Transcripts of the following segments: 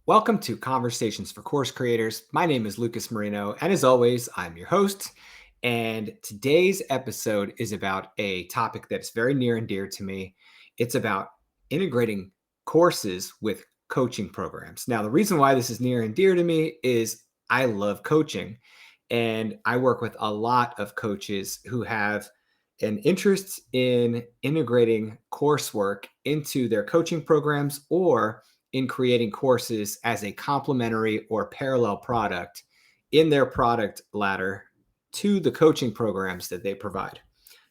Welcome to Conversations for Course Creators. My name is Lucas Marino, and as always, I'm your host. And today's episode is about a topic that's very near and dear to me. It's about integrating courses with coaching programs. Now, the reason why this is near and dear to me is I love coaching, and I work with a lot of coaches who have an interest in integrating coursework into their coaching programs or in creating courses as a complementary or parallel product in their product ladder to the coaching programs that they provide.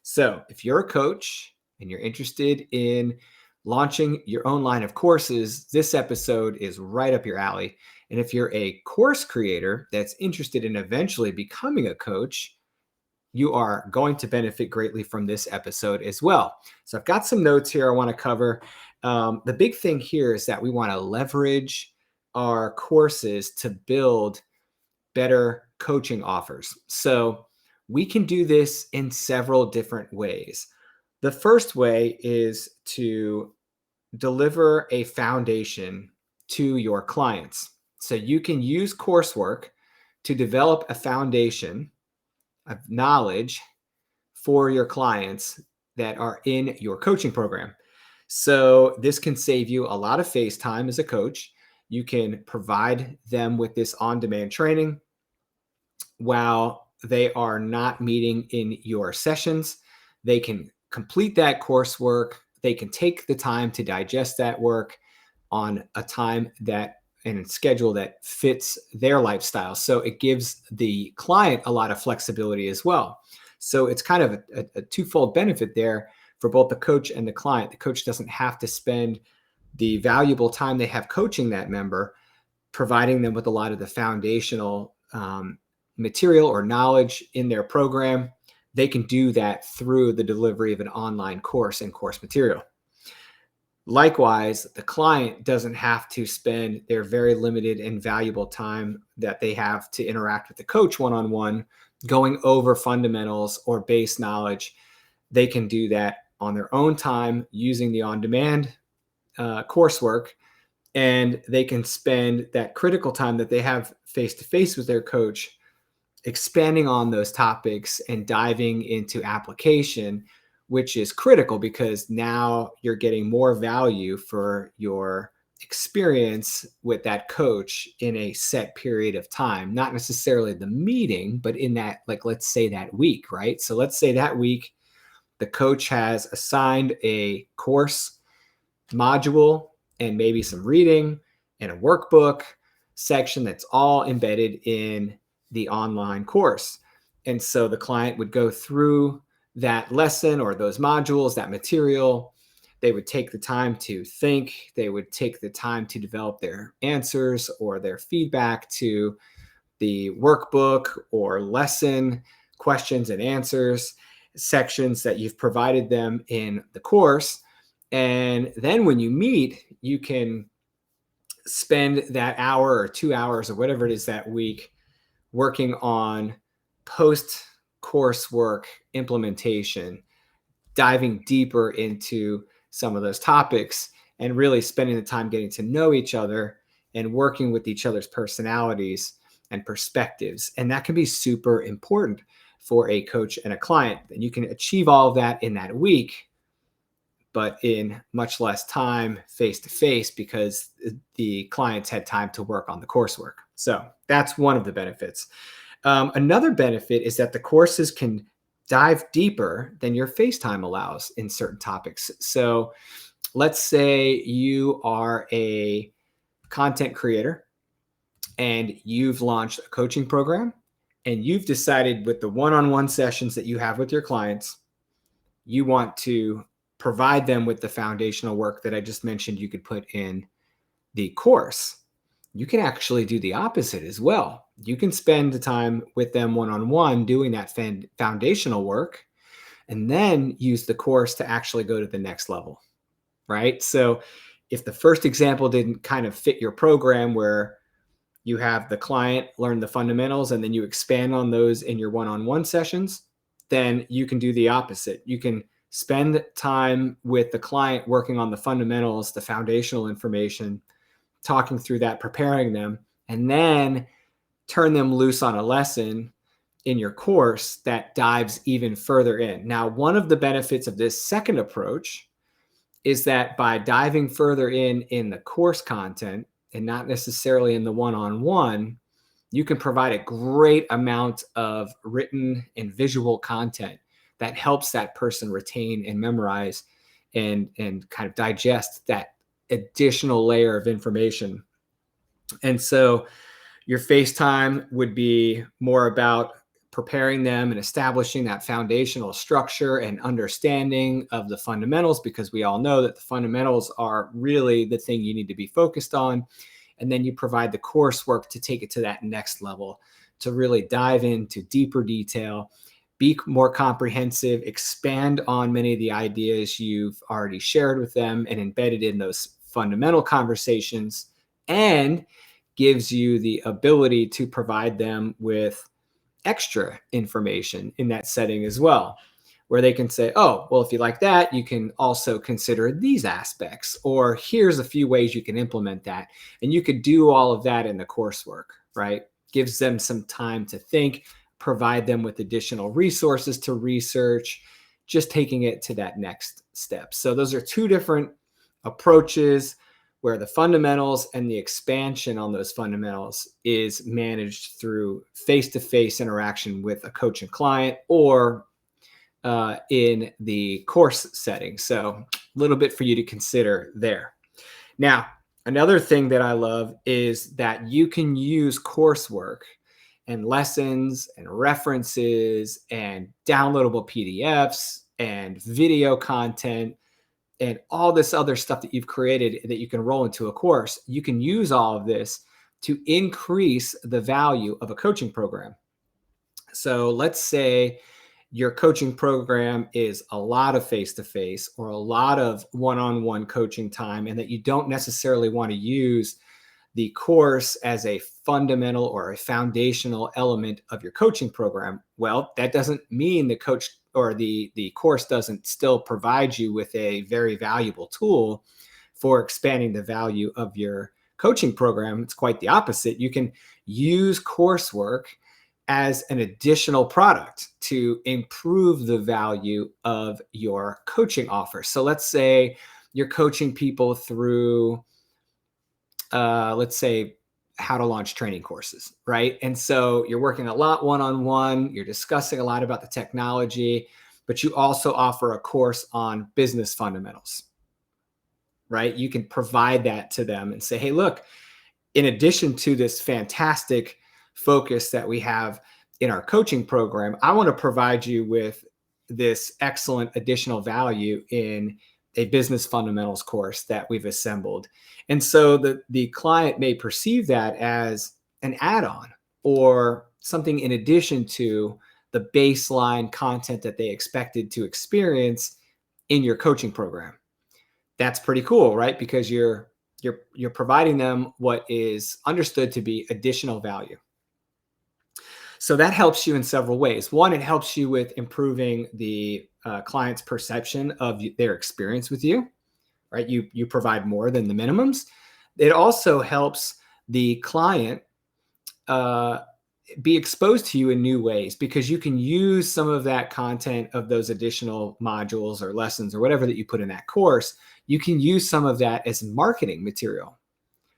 So, if you're a coach and you're interested in launching your own line of courses, this episode is right up your alley. And if you're a course creator that's interested in eventually becoming a coach, you are going to benefit greatly from this episode as well. So I've got some notes here I want to cover. The big thing here is that we want to leverage our courses to build better coaching offers. So we can do this in several different ways. The first way is to deliver a foundation to your clients. So you can use coursework to develop a foundation of knowledge for your clients that are in your coaching program. So this can save you a lot of face time as a coach. You can provide them with this on-demand training while they are not meeting in your sessions. They can complete that coursework. They can take the time to digest that work on a time that and schedule that fits their lifestyle. So it gives the client a lot of flexibility as well. So it's kind of a twofold benefit there for both the coach and the client. The coach doesn't have to spend the valuable time they have coaching that member, providing them with a lot of the foundational material or knowledge in their program. They can do that through the delivery of an online course and course material. Likewise, the client doesn't have to spend their very limited and valuable time that they have to interact with the coach one-on-one going over fundamentals or base knowledge. They can do that on their own time using the on-demand coursework, and they can spend that critical time that they have face-to-face with their coach expanding on those topics and diving into application, which is critical because now you're getting more value for your experience with that coach in a set period of time, not necessarily the meeting, but in that, like, let's say that week, right? So let's say that week, the coach has assigned a course module and maybe some reading and a workbook section that's all embedded in the online course. And so the client would go through that lesson or those modules, that material. They would take the time to think. They would take the time to develop their answers or their feedback to the workbook or lesson questions and answers sections that you've provided them in the course. And then when you meet, you can spend that hour or 2 hours or whatever it is that week working on post coursework implementation, diving deeper into some of those topics and really spending the time getting to know each other and working with each other's personalities and perspectives. And that can be super important for a coach and a client. And you can achieve all of that in that week, but in much less time face to face because the clients had time to work on the coursework. So that's one of the benefits. Another benefit is that the courses can dive deeper than your FaceTime allows in certain topics. So let's say you are a content creator and you've launched a coaching program and you've decided with the one-on-one sessions that you have with your clients, you want to provide them with the foundational work that I just mentioned you could put in the course. You can actually do the opposite as well. You can spend the time with them one-on-one doing that foundational work and then use the course to actually go to the next level, right? So if the first example didn't kind of fit your program where you have the client learn the fundamentals and then you expand on those in your one-on-one sessions, then you can do the opposite. You can spend time with the client working on the fundamentals, the foundational information, talking through that, preparing them, and then turn them loose on a lesson in your course that dives even further in. Now, one of the benefits of this second approach is that by diving further in the course content and not necessarily in the one-on-one, you can provide a great amount of written and visual content that helps that person retain and memorize and kind of digest that additional layer of information. And so your FaceTime would be more about preparing them and establishing that foundational structure and understanding of the fundamentals, because we all know that the fundamentals are really the thing you need to be focused on. And then you provide the coursework to take it to that next level, to really dive into deeper detail, be more comprehensive, expand on many of the ideas you've already shared with them and embedded in those fundamental conversations, and gives you the ability to provide them with extra information in that setting as well, where they can say, oh, well, if you like that, you can also consider these aspects, or here's a few ways you can implement that. And you could do all of that in the coursework, right? Gives them some time to think, provide them with additional resources to research, just taking it to that next step. So those are two different approaches where the fundamentals and the expansion on those fundamentals is managed through face-to-face interaction with a coach and client, or in the course setting. So a little bit for you to consider there. Now, another thing that I love is that you can use coursework and lessons and references and downloadable PDFs and video content and all this other stuff that you've created that you can roll into a course. You can use all of this to increase the value of a coaching program. So let's say your coaching program is a lot of face-to-face or a lot of one-on-one coaching time, and that you don't necessarily want to use the course as a fundamental or a foundational element of your coaching program. Well, that doesn't mean the coach or the course doesn't still provide you with a very valuable tool for expanding the value of your coaching program. It's quite the opposite. You can use coursework as an additional product to improve the value of your coaching offer. So let's say you're coaching people through, let's say, how to launch training courses, right? And so you're working a lot one-on-one, you're discussing a lot about the technology, but you also offer a course on business fundamentals, right? You can provide that to them and say, hey, look, in addition to this fantastic focus that we have in our coaching program, I want to provide you with this excellent additional value in a business fundamentals course that we've assembled. And so the client may perceive that as an add-on or something in addition to the baseline content that they expected to experience in your coaching program. That's pretty cool, right? Because you're providing them what is understood to be additional value. So that helps you in several ways. One, it helps you with improving the client's perception of their experience with you, right? You provide more than the minimums. It also helps the client be exposed to you in new ways, because you can use some of that content of those additional modules or lessons or whatever that you put in that course. You can use some of that as marketing material.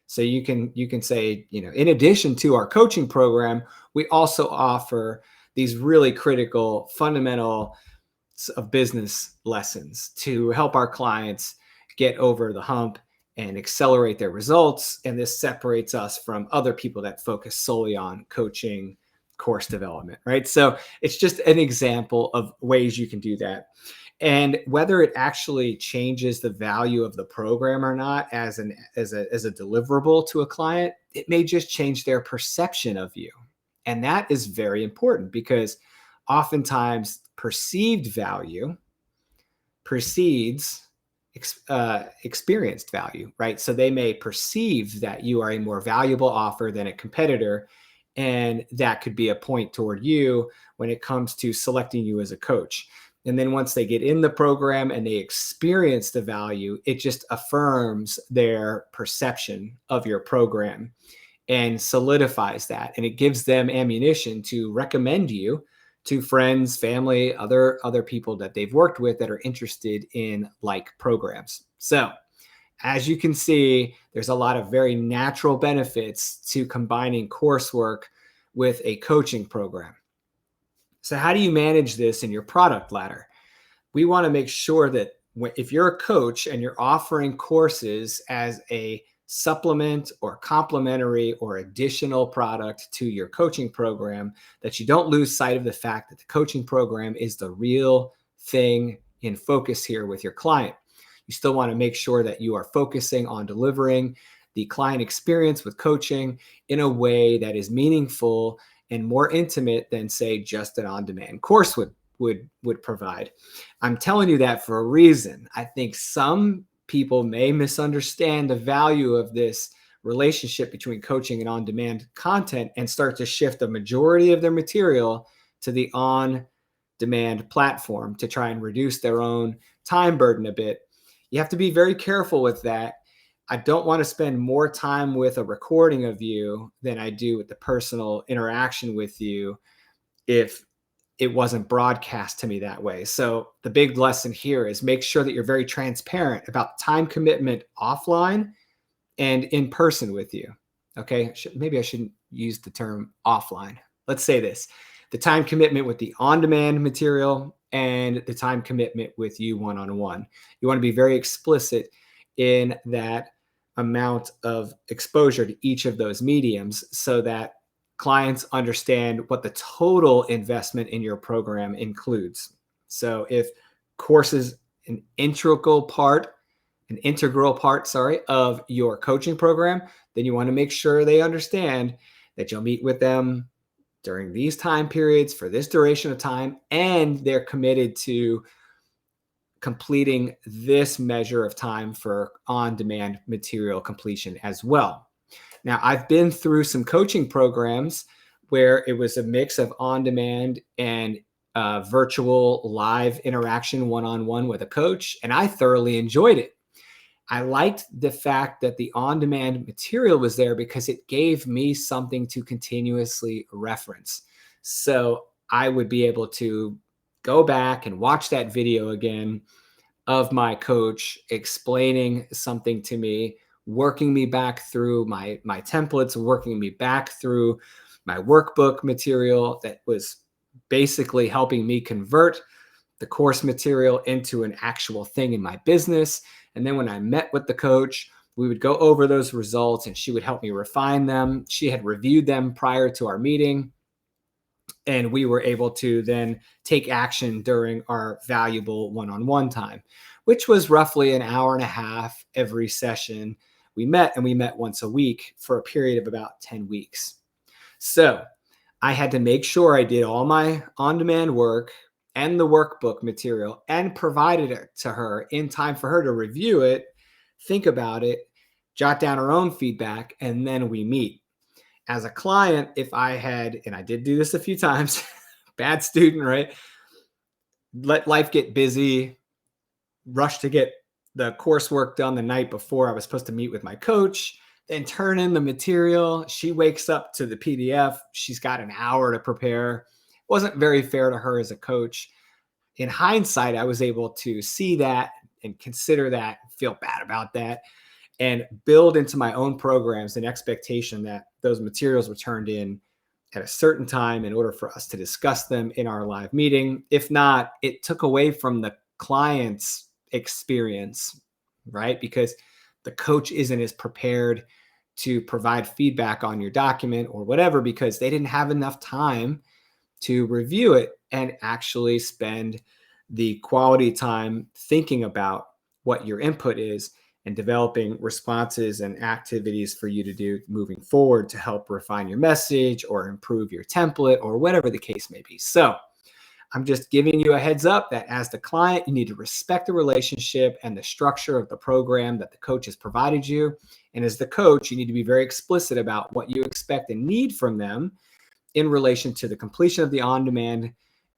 So you can say, in addition to our coaching program, we also offer these really critical fundamental of business lessons to help our clients get over the hump and accelerate their results. And this separates us from other people that focus solely on coaching course development, right? So it's just an example of ways you can do that. And whether it actually changes the value of the program or not as a deliverable to a client, it may just change their perception of you. And that is very important, because oftentimes perceived value precedes experienced value, right? So they may perceive that you are a more valuable offer than a competitor, and that could be a point toward you when it comes to selecting you as a coach. And then once they get in the program and they experience the value, it just affirms their perception of your program and solidifies that. And it gives them ammunition to recommend you to friends, family, other people that they've worked with that are interested in like programs. So as you can see, there's a lot of very natural benefits to combining coursework with a coaching program. So how do you manage this in your product ladder? We want to make sure that if you're a coach and you're offering courses as a supplement or complementary or additional product to your coaching program, that you don't lose sight of the fact that the coaching program is the real thing in focus here with your client. You still want to make sure that you are focusing on delivering the client experience with coaching in a way that is meaningful and more intimate than, say, just an on-demand course would provide. I'm telling you that for a reason. I think some people may misunderstand the value of this relationship between coaching and on-demand content and start to shift the majority of their material to the on-demand platform to try and reduce their own time burden a bit. You have to be very careful with that. I don't want to spend more time with a recording of you than I do with the personal interaction with you if it wasn't broadcast to me that way. So the big lesson here is make sure that you're very transparent about time commitment offline and in person with you. Okay. Maybe I shouldn't use the term offline. Let's say this: the time commitment with the on-demand material and the time commitment with you one-on-one. You want to be very explicit in that amount of exposure to each of those mediums so that clients understand what the total investment in your program includes. So if course is an integral part, of your coaching program, then you want to make sure they understand that you'll meet with them during these time periods for this duration of time, and they're committed to completing this measure of time for on-demand material completion as well. Now, I've been through some coaching programs where it was a mix of on-demand and virtual live interaction one-on-one with a coach, and I thoroughly enjoyed it. I liked the fact that the on-demand material was there because it gave me something to continuously reference. So I would be able to go back and watch that video again of my coach explaining something to me, working me back through my templates, working me back through my workbook material that was basically helping me convert the course material into an actual thing in my business. And then when I met with the coach, we would go over those results and she would help me refine them. She had reviewed them prior to our meeting, and we were able to then take action during our valuable one-on-one time, which was roughly an hour and a half every session we met, and we met once a week for a period of about 10 weeks. So I had to make sure I did all my on-demand work and the workbook material and provided it to her in time for her to review it, think about it, jot down her own feedback, and then we meet. As a client, if I had, and I did do this a few times, bad student, right? Let life get busy, rush to get the coursework done the night before I was supposed to meet with my coach, then turn in the material. She wakes up to the PDF. She's got an hour to prepare. Wasn't very fair to her as a coach. In hindsight, I was able to see that and consider that, feel bad about that, and build into my own programs an expectation that those materials were turned in at a certain time in order for us to discuss them in our live meeting. If not, it took away from the client's experience, right? Because the coach isn't as prepared to provide feedback on your document or whatever because they didn't have enough time to review it and actually spend the quality time thinking about what your input is and developing responses and activities for you to do moving forward to help refine your message or improve your template or whatever the case may be. So I'm just giving you a heads up that as the client, you need to respect the relationship and the structure of the program that the coach has provided you. And as the coach, you need to be very explicit about what you expect and need from them in relation to the completion of the on-demand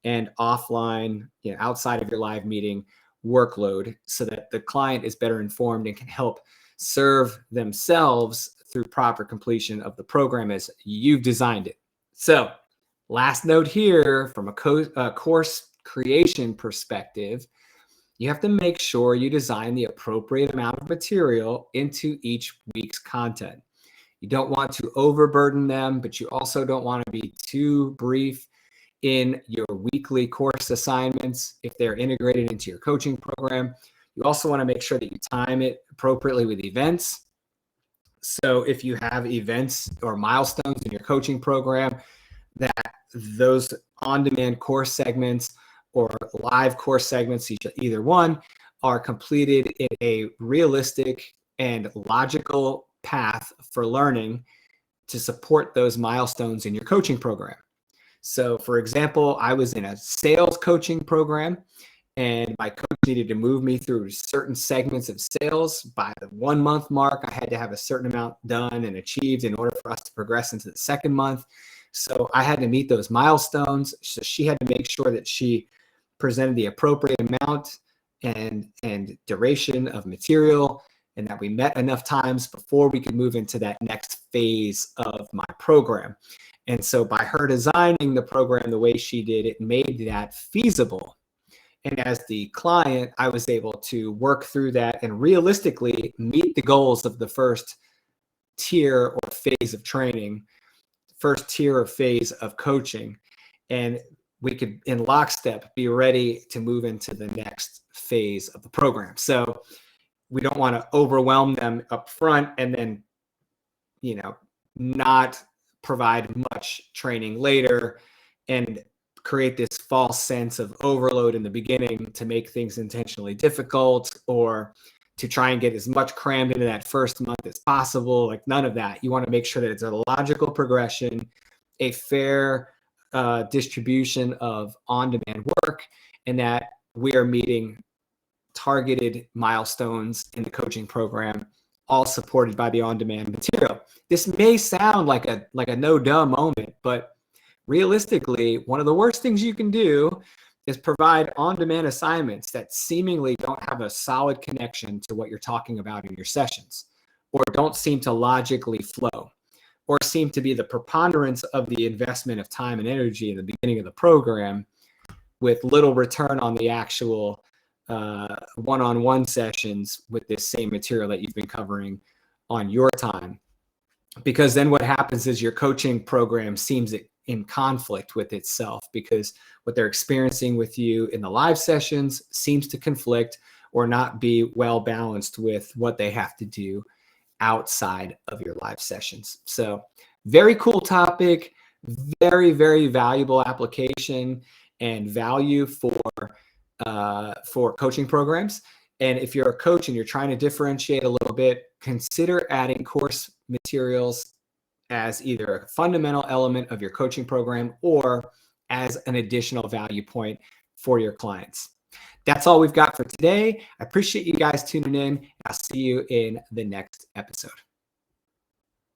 and offline, outside of your live meeting workload, so that the client is better informed and can help serve themselves through proper completion of the program as you've designed it. So, last note here from a course creation perspective, you have to make sure you design the appropriate amount of material into each week's content. You don't want to overburden them, but you also don't want to be too brief in your weekly course assignments if they're integrated into your coaching program. You also want to make sure that you time it appropriately with events. So if you have events or milestones in your coaching program, that those on-demand course segments or live course segments, either one, are completed in a realistic and logical path for learning to support those milestones in your coaching program. So for example, I was in a sales coaching program, and my coach needed to move me through certain segments of sales. By the 1 month mark, I had to have a certain amount done and achieved in order for us to progress into the second month. So I had to meet those milestones. So she had to make sure that she presented the appropriate amount and duration of material, and that we met enough times before we could move into that next phase of my program. And so by her designing the program the way she did, it made that feasible. And as the client, I was able to work through that and realistically meet the goals of the first tier or phase of training, first tier or phase of coaching. And we could, in lockstep, be ready to move into the next phase of the program. So we don't want to overwhelm them up front and then, not provide much training later and create this false sense of overload in the beginning to make things intentionally difficult, or to try and get as much crammed into that first month as possible. Like, none of that. You want to make sure that it's a logical progression, a fair distribution of on-demand work, and that we are meeting targeted milestones in the coaching program, all supported by the on-demand material. This may sound like a no-duh moment, but realistically, one of the worst things you can do is provide on-demand assignments that seemingly don't have a solid connection to what you're talking about in your sessions, or don't seem to logically flow, or seem to be the preponderance of the investment of time and energy in the beginning of the program with little return on the actual one-on-one sessions with this same material that you've been covering on your time. Because then what happens is your coaching program seems in conflict with itself, because what they're experiencing with you in the live sessions seems to conflict or not be well balanced with what they have to do outside of your live sessions. So very cool topic, very, very valuable application and value for coaching programs. And if you're a coach and you're trying to differentiate a little bit, consider adding course materials as either a fundamental element of your coaching program or as an additional value point for your clients. That's all we've got for today. I appreciate you guys tuning in. I'll see you in the next episode.